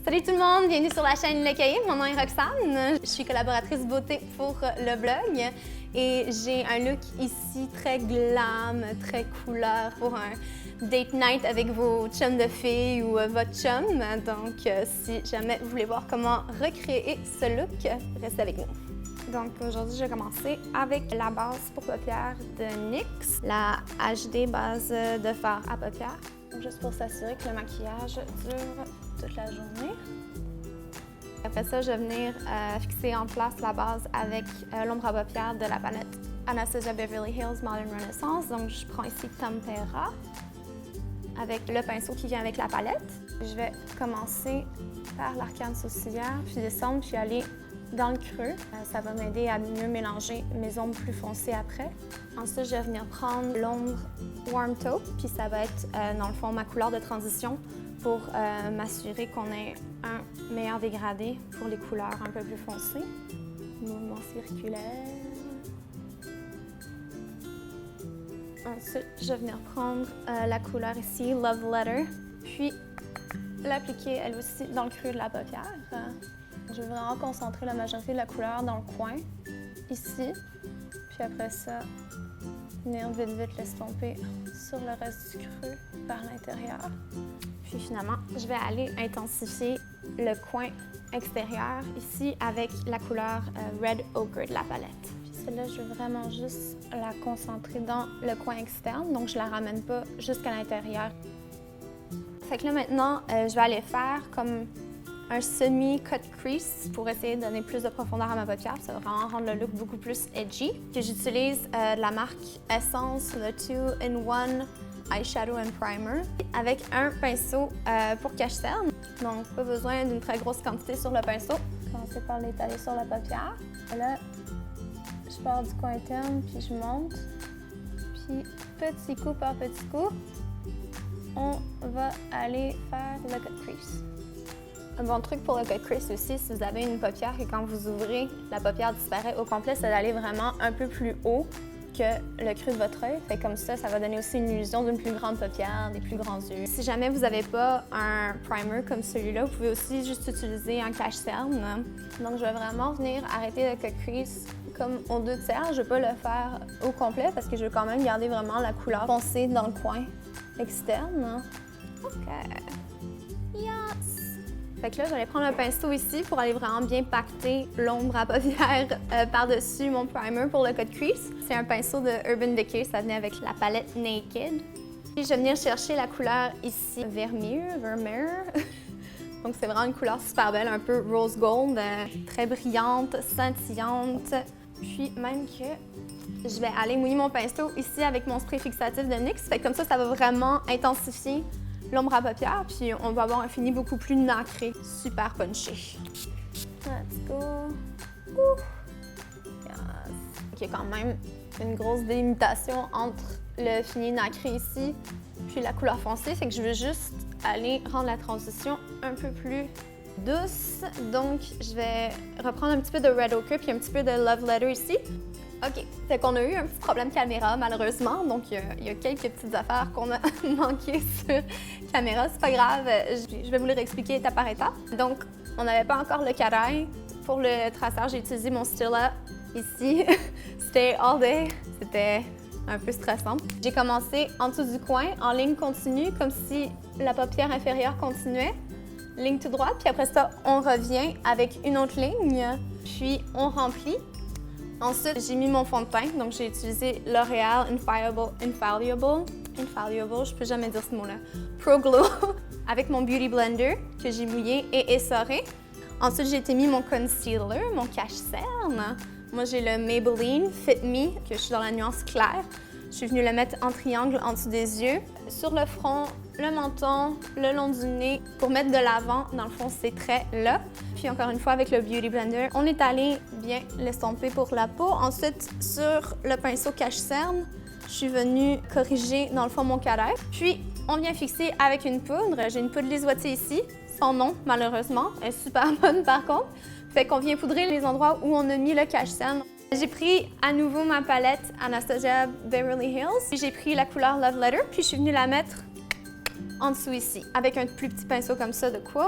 Salut tout le monde, bienvenue sur la chaîne Le Cahier. Mon nom est Roxane, je suis collaboratrice beauté pour le blog et j'ai un look ici très glam, très couleur pour un date night avec vos chums de filles ou votre chum. Donc si jamais vous voulez voir comment recréer ce look, restez avec nous. Donc aujourd'hui, je vais commencer avec la base pour paupières de NYX, la HD base de fard à paupières. Juste pour s'assurer que le maquillage dure toute la journée. Après ça, je vais venir fixer en place la base avec l'ombre à paupières de la palette Anastasia Beverly Hills Modern Renaissance. Donc, je prends ici Tempera avec le pinceau qui vient avec la palette. Je vais commencer par l'arcane sourcilière, puis descendre, puis aller dans le creux. Ça va m'aider à mieux mélanger mes ombres plus foncées après. Ensuite, je vais venir prendre l'ombre Warm Taupe, puis ça va être, dans le fond, ma couleur de transition pour m'assurer qu'on ait un meilleur dégradé pour les couleurs un peu plus foncées. Mouvement circulaire. Ensuite, je vais venir prendre la couleur ici, Love Letter, puis l'appliquer elle aussi dans le creux de la paupière. Je vais vraiment concentrer la majorité de la couleur dans le coin, ici. Puis après ça, venir vite l'estomper sur le reste du creux par l'intérieur. Puis finalement, je vais aller intensifier le coin extérieur ici avec la couleur Red Ochre de la palette. Puis celle-là, je veux vraiment juste la concentrer dans le coin externe, donc je la ramène pas jusqu'à l'intérieur. Fait que là maintenant, je vais aller faire comme un semi-cut crease pour essayer de donner plus de profondeur à ma paupière. Ça va vraiment rendre le look beaucoup plus edgy. J'utilise de la marque Essence, le 2-in-1 Eyeshadow and Primer, avec un pinceau pour cache-cerne. Donc, pas besoin d'une très grosse quantité sur le pinceau. Je vais commencer par l'étaler sur la paupière. Et là, je pars du coin interne, puis je monte. Puis, petit coup par petit coup, on va aller faire le cut crease. Un bon truc pour le cut crease aussi, si vous avez une paupière et quand vous ouvrez, la paupière disparaît au complet, c'est d'aller vraiment un peu plus haut que le creux de votre œil. Fait comme ça va donner aussi une illusion d'une plus grande paupière, des plus grands yeux. Si jamais vous n'avez pas un primer comme celui-là, vous pouvez aussi juste utiliser un cache-cerne. Donc je vais vraiment venir arrêter le cut crease comme aux 2 tiers. Je ne vais pas le faire au complet parce que je veux quand même garder vraiment la couleur foncée dans le coin externe. OK. Yes! Fait que là, j'allais prendre un pinceau ici pour aller vraiment bien pacter l'ombre à paupières par-dessus mon primer pour le cut crease. C'est un pinceau de Urban Decay, ça venait avec la palette Naked. Puis je vais venir chercher la couleur ici, Vermeer. Donc c'est vraiment une couleur super belle, un peu rose gold, très brillante, scintillante. Puis même que je vais aller mouiller mon pinceau ici avec mon spray fixatif de NYX. Fait que comme ça va vraiment intensifier l'ombre à paupières, puis on va avoir un fini beaucoup plus nacré, super punché. Let's go! Yes. Il y a quand même une grosse délimitation entre le fini nacré ici, puis la couleur foncée, fait que je veux juste aller rendre la transition un peu plus douce. Donc, je vais reprendre un petit peu de Red Ochre, puis un petit peu de Love Letter ici. OK, fait qu'on a eu un petit problème caméra, malheureusement, donc il y a quelques petites affaires qu'on a manquées sur caméra. C'est pas grave, je vais vous les réexpliquer étape par étape. Donc, on n'avait pas encore le carré. Pour le traçage, j'ai utilisé mon Stila ici, Stay All Day. C'était un peu stressant. J'ai commencé en dessous du coin, en ligne continue, comme si la paupière inférieure continuait. Ligne tout droite, puis après ça, on revient avec une autre ligne, puis on remplit. Ensuite, j'ai mis mon fond de teint, donc j'ai utilisé L'Oréal Infallible, je peux jamais dire ce mot-là, Pro Glow, avec mon Beauty Blender que j'ai mouillé et essoré. Ensuite, j'ai été mis mon concealer, mon cache-cerne. Moi, j'ai le Maybelline Fit Me, que je suis dans la nuance claire. Je suis venue le mettre en triangle en dessous des yeux, sur le front, le menton, le long du nez, pour mettre de l'avant, dans le fond, ces traits-là. Puis encore une fois, avec le Beauty Blender, on est allé bien l'estomper pour la peau. Ensuite, sur le pinceau cache-cerne, je suis venue corriger, dans le fond, mon carré. Puis, on vient fixer avec une poudre. J'ai une poudre Lisotti ici, sans nom, malheureusement. Elle est super bonne, par contre. Fait qu'on vient poudrer les endroits où on a mis le cache-cerne. J'ai pris à nouveau ma palette Anastasia Beverly Hills. J'ai pris la couleur Love Letter, puis je suis venue la mettre en dessous ici, avec un plus petit pinceau comme ça de Quo.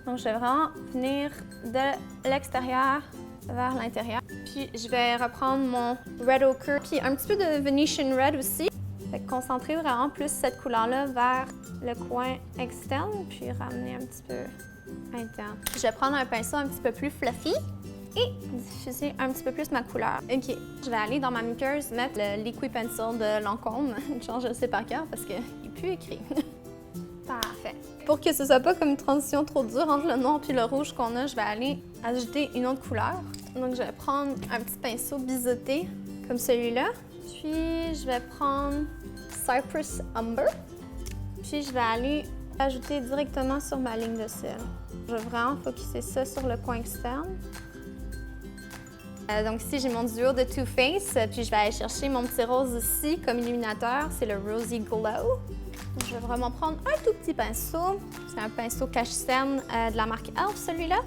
Donc, je vais vraiment venir de l'extérieur vers l'intérieur. Puis, je vais reprendre mon Red Ochre, puis un petit peu de Venetian Red aussi. Fait que concentrer vraiment plus cette couleur-là vers le coin externe, puis ramener un petit peu interne. Je vais prendre un pinceau un petit peu plus fluffy et diffuser un petit peu plus ma couleur. OK, je vais aller dans ma muqueuse mettre le Liquid Pencil de Lancôme. Genre, je le sais par cœur parce qu'il n'est plus écrit. Parfait. Pour que ce soit pas comme une transition trop dure entre le noir et le rouge qu'on a, je vais aller ajouter une autre couleur. Donc, je vais prendre un petit pinceau biseauté comme celui-là. Puis, je vais prendre Cypress Umber. Puis, je vais aller ajouter directement sur ma ligne de cils. Je vais vraiment focusser ça sur le coin externe. Donc ici, j'ai mon duo de Too Faced, puis je vais aller chercher mon petit rose ici comme illuminateur. C'est le Rosy Glow. Donc, je vais vraiment prendre un tout petit pinceau. C'est un pinceau cache-cerne de la marque Elf, celui-là.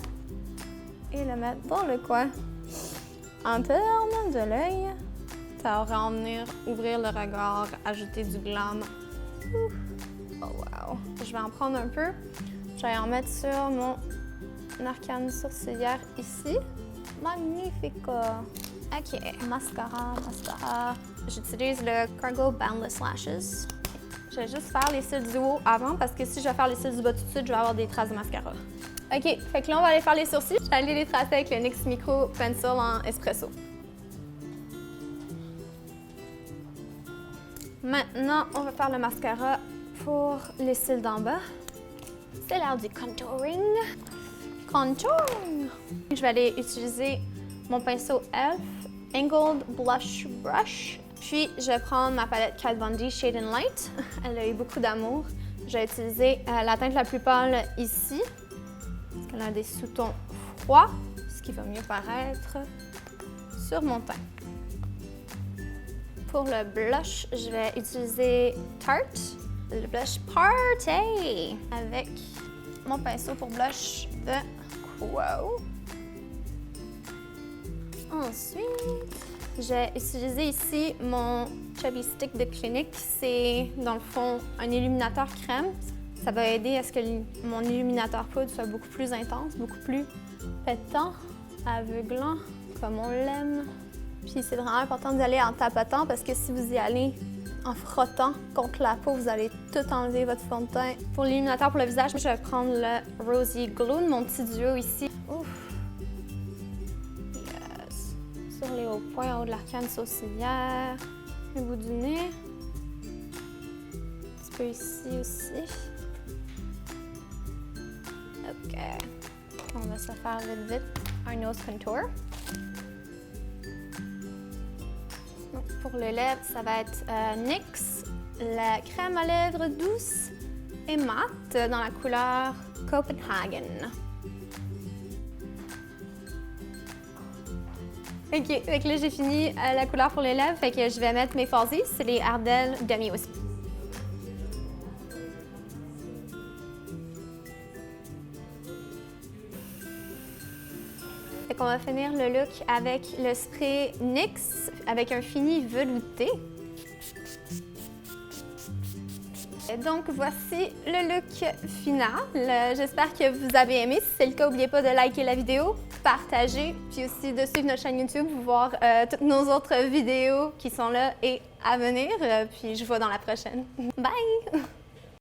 Et le mettre dans le coin. Interne de l'œil. Ça va en venir ouvrir le regard, ajouter du glam. Ouh. Oh wow! Je vais en prendre un peu. Je vais en mettre sur mon arcane sourcilière ici. Magnifique! OK, mascara. J'utilise le Cargo Boundless Lashes. Je vais juste faire les cils du haut avant parce que si je vais faire les cils du bas tout de suite, je vais avoir des traces de mascara. OK, fait que là, on va aller faire les sourcils. Je vais aller les tracer avec le NYX Micro Pencil en espresso. Maintenant, on va faire le mascara pour les cils d'en bas. C'est l'heure du contouring. Contour! Je vais aller utiliser mon pinceau Elf Angled Blush Brush. Puis, je vais prendre ma palette Kat Von D Shade and Light. Elle a eu beaucoup d'amour. Je vais utiliser la teinte la plus pâle ici, parce qu'elle a des sous-tons froids, ce qui va mieux paraître sur mon teint. Pour le blush, je vais utiliser Tarte, le blush Party, avec mon pinceau pour blush de Quo. Ensuite, j'ai utilisé ici mon Chubby Stick de Clinique. C'est, dans le fond, un illuminateur crème. Ça va aider à ce que mon illuminateur poudre soit beaucoup plus intense, beaucoup plus pétant, aveuglant, comme on l'aime. Puis c'est vraiment important d'y aller en tapotant parce que si vous y allez en frottant contre la peau, vous allez tout enlever votre fond de teint. Pour l'illuminateur pour le visage, je vais prendre le Rosy Glow de mon petit duo ici. Ouf! Yes! Sur les hauts points en haut de l'arcane sourcilière, le bout du nez. Un petit peu ici aussi. OK. On va se faire vite un nose contour. Pour les lèvres, ça va être NYX, la crème à lèvres douce et mate dans la couleur Copenhagen. OK, donc là j'ai fini la couleur pour les lèvres, fait que je vais mettre mes Falsies, c'est les Ardell Demi Wisp. Fait qu'on va finir le look avec le spray NYX avec un fini velouté. Et donc voici le look final. J'espère que vous avez aimé. Si c'est le cas, n'oubliez pas de liker la vidéo, partager, puis aussi de suivre notre chaîne YouTube pour voir toutes nos autres vidéos qui sont là et à venir. Puis je vous vois dans la prochaine. Bye!